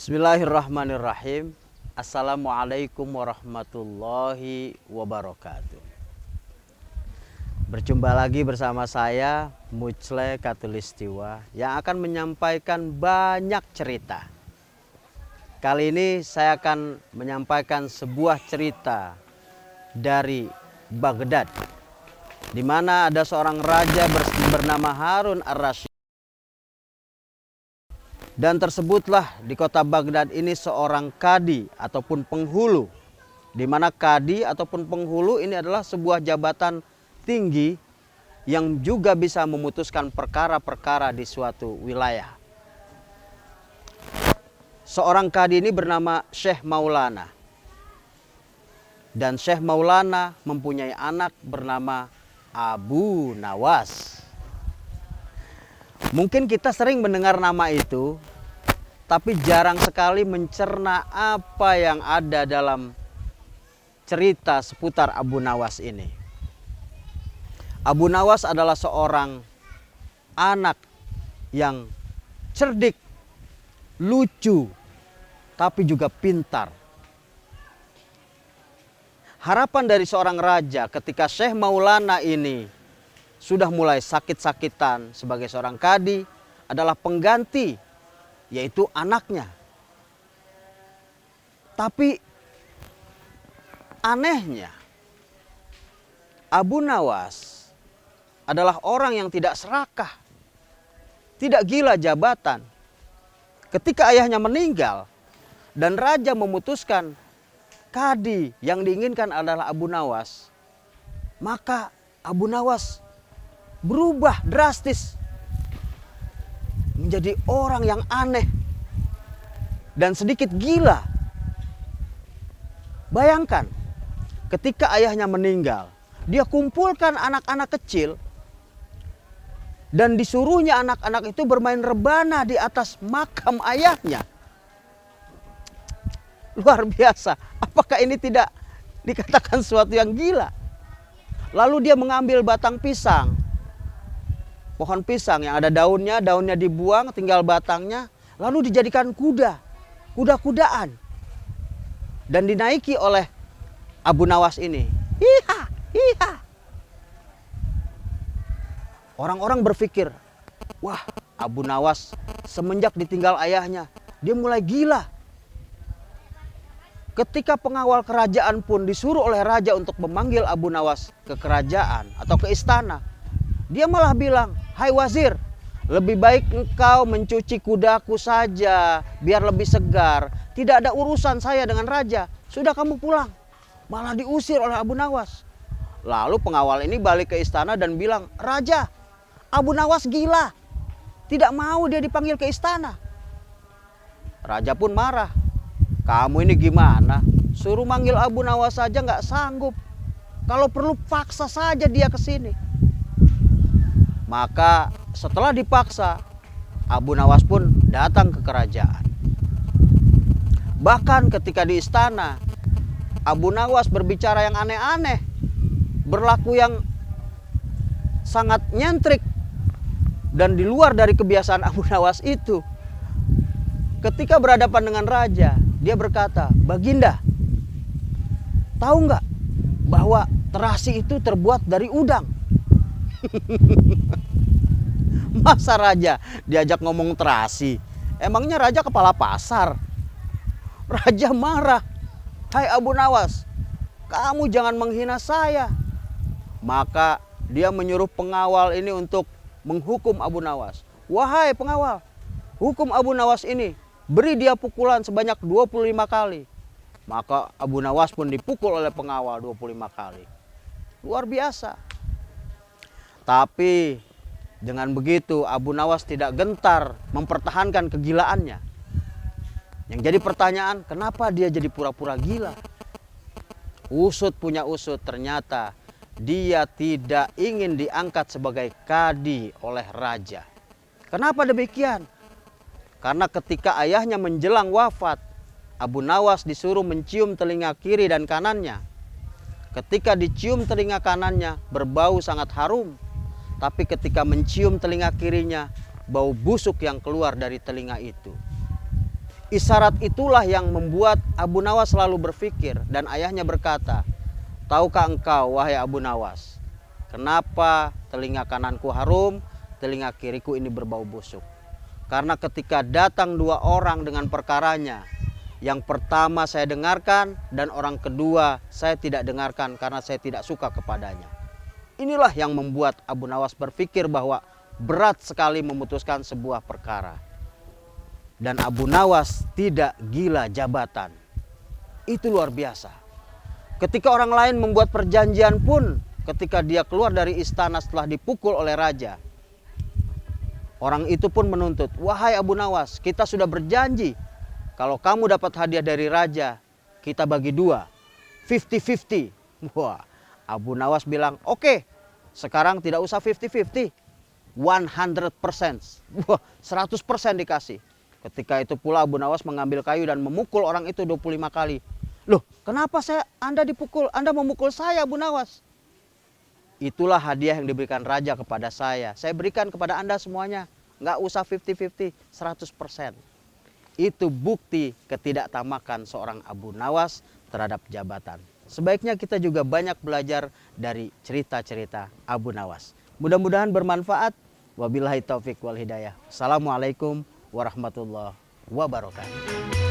Bismillahirrahmanirrahim. Assalamualaikum warahmatullahi wabarakatuh. Berjumpa lagi bersama saya Mujle Katulistiwa yang akan menyampaikan banyak cerita. Kali ini saya akan menyampaikan sebuah cerita dari Baghdad, di mana ada seorang raja bernama Harun ar-Rasyid. Dan tersebutlah di kota Baghdad ini seorang kadi ataupun penghulu, di mana kadi ataupun penghulu ini adalah sebuah jabatan tinggi yang juga bisa memutuskan perkara-perkara di suatu wilayah. Seorang kadi ini bernama Syekh Maulana. Dan Syekh Maulana mempunyai anak bernama Abu Nawas. Mungkin kita sering mendengar nama itu, tapi jarang sekali mencerna apa yang ada dalam cerita seputar Abu Nawas ini. Abu Nawas adalah seorang anak yang cerdik, lucu, tapi juga pintar. Harapan dari seorang raja ketika Syekh Maulana ini sudah mulai sakit-sakitan sebagai seorang kadi adalah pengganti, yaitu anaknya. Tapi anehnya, Abu Nawas adalah orang yang tidak serakah, tidak gila jabatan. Ketika ayahnya meninggal dan raja memutuskan kadi yang diinginkan adalah Abu Nawas, maka Abu Nawas berubah drastis menjadi orang yang aneh dan sedikit gila. Bayangkan, ketika ayahnya meninggal, dia kumpulkan anak-anak kecil dan disuruhnya anak-anak itu bermain rebana di atas makam ayahnya. Luar biasa. Apakah ini tidak dikatakan sesuatu yang gila? Lalu dia mengambil batang pisang, pohon pisang yang ada daunnya dibuang, tinggal batangnya, lalu dijadikan kuda-kudaan. Dan dinaiki oleh Abu Nawas ini. Hiha, hiha. Orang-orang berpikir, wah, Abu Nawas semenjak ditinggal ayahnya, dia mulai gila. Ketika pengawal kerajaan pun disuruh oleh raja untuk memanggil Abu Nawas ke kerajaan atau ke istana, dia malah bilang, "Hai wazir, lebih baik engkau mencuci kudaku saja biar lebih segar. Tidak ada urusan saya dengan raja. Sudah kamu pulang." Malah diusir oleh Abu Nawas. Lalu pengawal ini balik ke istana dan bilang, "Raja, Abu Nawas gila. Tidak mau dia dipanggil ke istana." Raja pun marah. "Kamu ini gimana? Suruh manggil Abu Nawas saja nggak sanggup. Kalau perlu paksa saja dia ke sini." Maka setelah dipaksa, Abu Nawas pun datang ke kerajaan. Bahkan ketika di istana, Abu Nawas berbicara yang aneh-aneh, berlaku yang sangat nyentrik dan di luar dari kebiasaan Abu Nawas itu. Ketika berhadapan dengan raja, dia berkata, "Baginda, tahu nggak bahwa terasi itu terbuat dari udang?" Masa raja diajak ngomong terasi? Emangnya raja kepala pasar? Raja marah. "Hai Abu Nawas, kamu jangan menghina saya." Maka dia menyuruh pengawal ini untuk menghukum Abu Nawas. "Wahai pengawal, hukum Abu Nawas ini, beri dia pukulan sebanyak 25 kali. Maka Abu Nawas pun dipukul oleh pengawal 25 kali. Luar biasa. Tapi dengan begitu Abu Nawas tidak gentar mempertahankan kegilaannya. Yang jadi pertanyaan, kenapa dia jadi pura-pura gila? Usut punya usut, ternyata dia tidak ingin diangkat sebagai kadi oleh raja. Kenapa demikian? Karena ketika ayahnya menjelang wafat, Abu Nawas disuruh mencium telinga kiri dan kanannya. Ketika dicium telinga kanannya, berbau sangat harum. Tapi ketika mencium telinga kirinya, bau busuk yang keluar dari telinga itu. Isyarat itulah yang membuat Abu Nawas selalu berpikir, dan ayahnya berkata, "Tahukah engkau, wahai Abu Nawas, kenapa telinga kananku harum, telinga kiriku ini berbau busuk? Karena ketika datang dua orang dengan perkaranya, yang pertama saya dengarkan dan orang kedua saya tidak dengarkan karena saya tidak suka kepadanya." Inilah yang membuat Abu Nawas berpikir bahwa berat sekali memutuskan sebuah perkara. Dan Abu Nawas tidak gila jabatan. Itu luar biasa. Ketika orang lain membuat perjanjian pun, ketika dia keluar dari istana setelah dipukul oleh raja, orang itu pun menuntut, "Wahai Abu Nawas, kita sudah berjanji, kalau kamu dapat hadiah dari raja, kita bagi dua, 50-50. Wah, Abu Nawas bilang, "Oke, sekarang tidak usah 50-50, 100%. Wah, 100% dikasih. Ketika itu pula Abu Nawas mengambil kayu dan memukul orang itu 25 kali. "Loh, kenapa Anda dipukul? Anda memukul saya, Abu Nawas." "Itulah hadiah yang diberikan raja kepada saya. Saya berikan kepada Anda semuanya. Nggak usah 50-50, 100%. Itu bukti ketidaktamakan seorang Abu Nawas terhadap jabatan. Sebaiknya kita juga banyak belajar dari cerita-cerita Abu Nawas. Mudah-mudahan bermanfaat. Wabillahi taufik wal hidayah. Assalamualaikum warahmatullahi wabarakatuh.